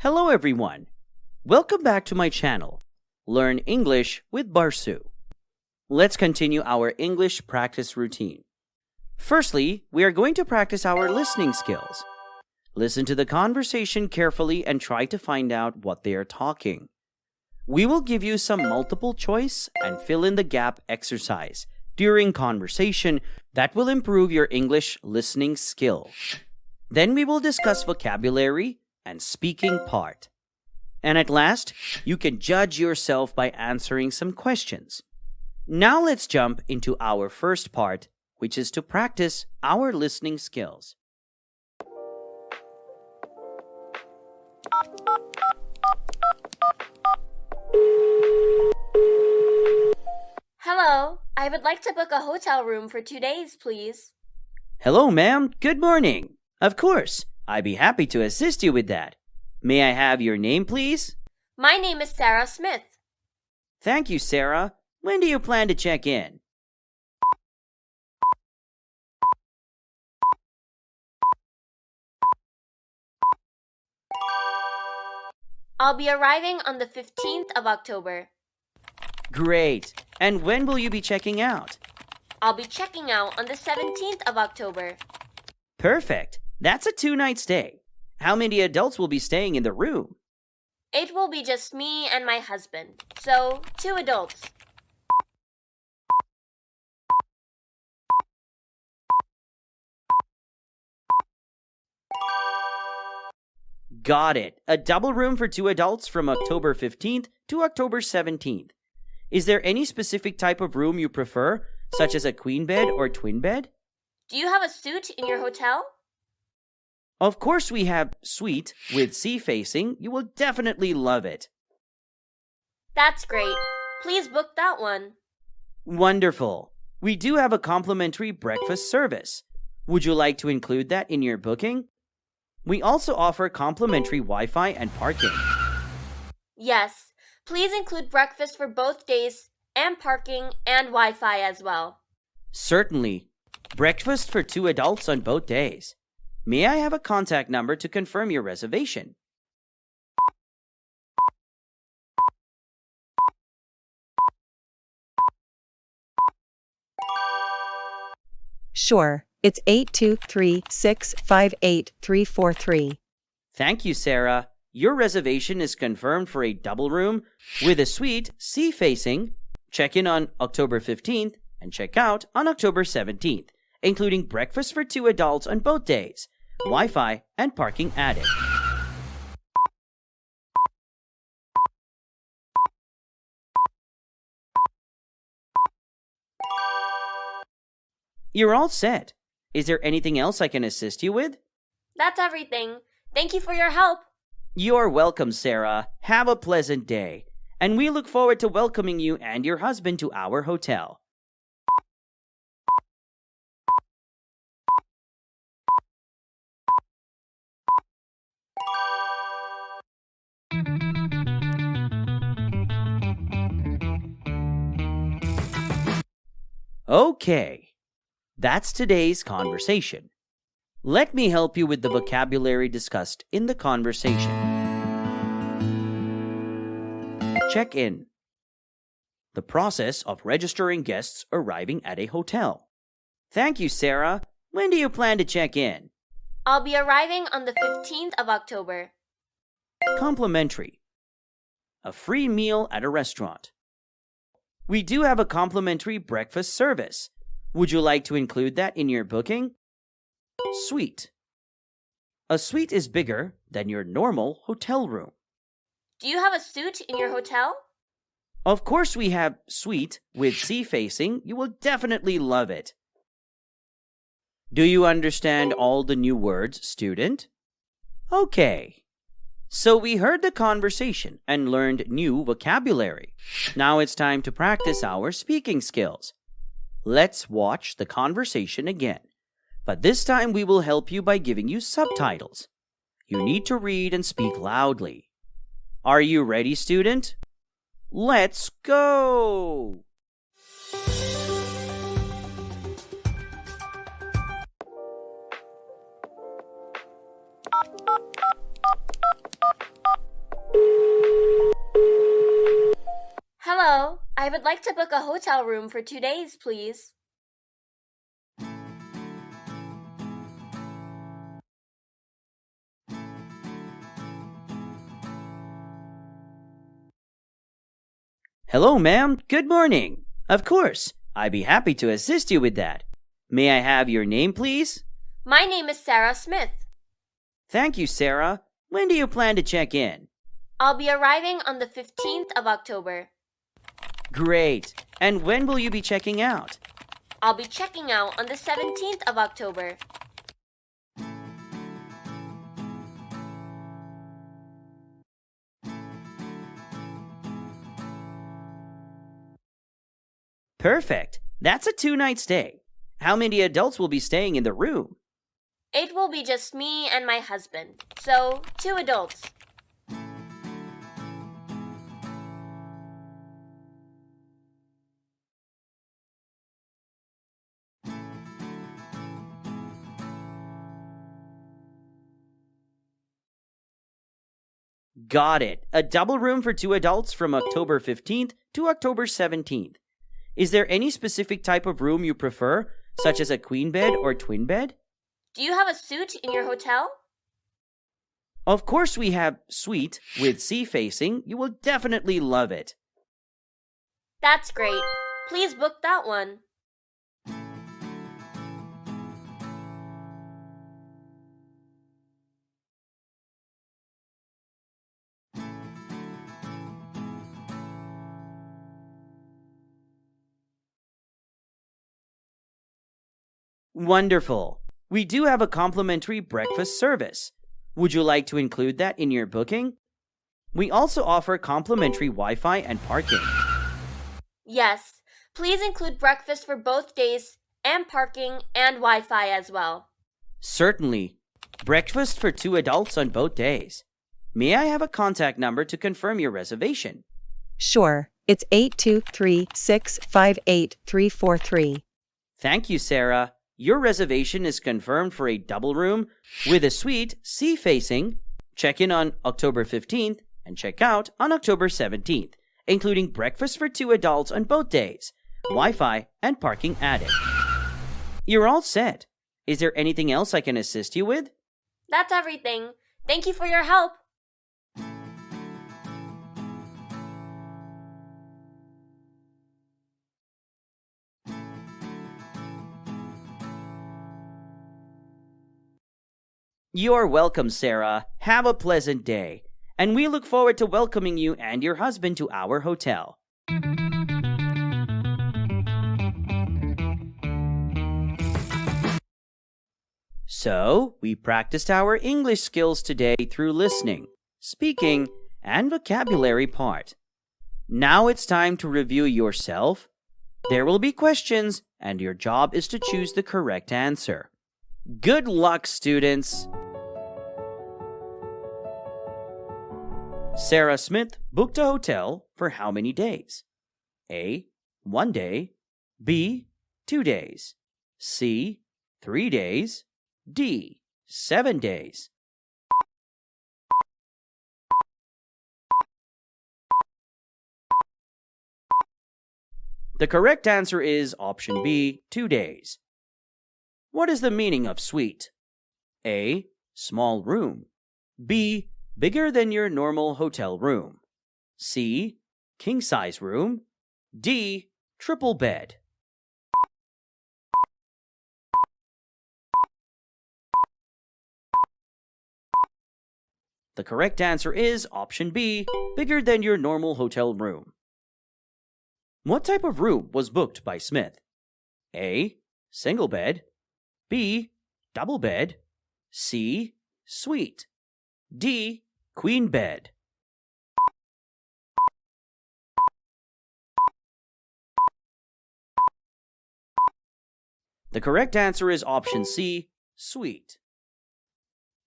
Hello everyone. Welcome back to my channel, Learn English with Barsu. Let's continue our English practice routine. Firstly, we are going to practice our listening skills. Listen to the conversation carefully and try to find out what they are talking. We will give you some multiple choice and fill in the gap exercise during conversation that will improve your English listening skill. Then we will discuss vocabulary and speaking part. And at last, you can judge yourself by answering some questions. Now let's jump into our first part, which is to practice our listening skills. Hello, I would like to book a hotel room for 2 days, please. Hello, ma'am. Good morning. Of course, I'd be happy to assist you with that. May I have your name, please? My name is Sarah Smith. Thank you, Sarah. When do you plan to check in? I'll be arriving on the 15th of October. Great. And when will you be checking out? I'll be checking out on the 17th of October. Perfect. That's a 2-night stay. How many adults will be staying in the room? It will be just me and my husband, so 2 adults. Got it. A double room for 2 adults from October 15th to October 17th. Is there any specific type of room you prefer, such as a queen bed or twin bed? Do you have a suite in your hotel? Of course we have suite with sea facing. You will definitely love it. That's great. Please book that one. Wonderful. We do have a complimentary breakfast service. Would you like to include that in your booking? We also offer complimentary Wi-Fi and parking. Yes, please include breakfast for both days and parking and Wi-Fi as well. Certainly. Breakfast for 2 adults on both days. May I have a contact number to confirm your reservation? Sure, it's 823-658-343. Thank you, Sarah. Your reservation is confirmed for a double room with a suite sea facing. Check in on October 15th and check out on October 17th, including breakfast for 2 adults on both days, Wi-Fi and parking added. You're all set. Is there anything else I can assist you with? That's everything. Thank you for your help. You're welcome, Sarah. Have a pleasant day. And we look forward to welcoming you and your husband to our hotel. Okay, that's today's conversation. Let me help you with the vocabulary discussed in the conversation. Check in. The process of registering guests arriving at a hotel. Thank you, Sarah. When do you plan to check in? I'll be arriving on the 15th of October. Complimentary. A free meal at a restaurant. We do have a complimentary breakfast service. Would you like to include that in your booking? Suite. A suite is bigger than your normal hotel room. Do you have a suite in your hotel? Of course we have suite with sea facing. You will definitely love it. Do you understand all the new words, student? Okay. So we heard the conversation and learned new vocabulary. Now it's time to practice our speaking skills. Let's watch the conversation again. But this time we will help you by giving you subtitles. You need to read and speak loudly. Are you ready, student? Let's go! would like to book a hotel room for 2 days, please. Hello, ma'am. Good morning. Of course, I'd be happy to assist you with that. May I have your name, please? My name is Sarah Smith. Thank you, Sarah. When do you plan to check in? I'll be arriving on the 15th of October. Great. And when will you be checking out? I'll be checking out on the 17th of October. Perfect. That's a 2-night stay. How many adults will be staying in the room? It will be just me and my husband, so 2 adults. Got it. A double room for 2 adults from October 15th to October 17th. Is there any specific type of room you prefer, such as a queen bed or twin bed? Do you have a suite in your hotel? Of course we have suite with sea facing. You will definitely love it. That's great. Please book that one. Wonderful. We do have a complimentary breakfast service. Would you like to include that in your booking? We also offer complimentary Wi-Fi and parking. Yes, please include breakfast for both days and parking and Wi-Fi as well. Certainly. Breakfast for 2 adults on both days. May I have a contact number to confirm your reservation? Sure, it's 823-658-343. Thank you, Sarah. Your reservation is confirmed for a double room with a suite sea facing. Check in on October 15th and check out on October 17th, including breakfast for 2 adults on both days, Wi-Fi and parking added. You're all set. Is there anything else I can assist you with? That's everything. Thank you for your help. You're welcome, Sarah. Have a pleasant day. And we look forward to welcoming you and your husband to our hotel. So, we practiced our English skills today through listening, speaking, and vocabulary part. Now it's time to review yourself. There will be questions, and your job is to choose the correct answer. Good luck, students! Sarah Smith booked a hotel for how many days? A. 1 day. B. 2 days. C. 3 days. D. 7 days. The correct answer is option B, 2 days. What is the meaning of suite? A. Small room. B. Bigger than your normal hotel room. C. King-size room. D. Triple bed. The correct answer is option B, bigger than your normal hotel room. What type of room was booked by Smith? A. Single bed. B. Double bed. C. Suite. D. Queen bed. The correct answer is option C, suite.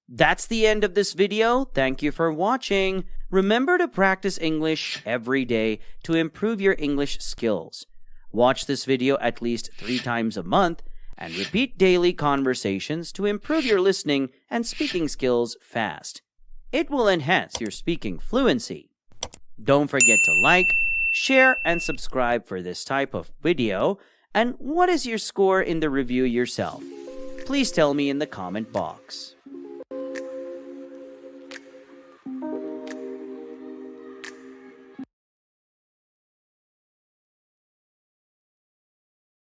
That's the end of this video. Thank you for watching. Remember to practice English every day to improve your English skills. Watch this video at least 3 times a month and repeat daily conversations to improve your listening and speaking skills fast. It will enhance your speaking fluency. Don't forget to like, share and subscribe for this type of video. And what is your score in the review yourself? Please tell me in the comment box.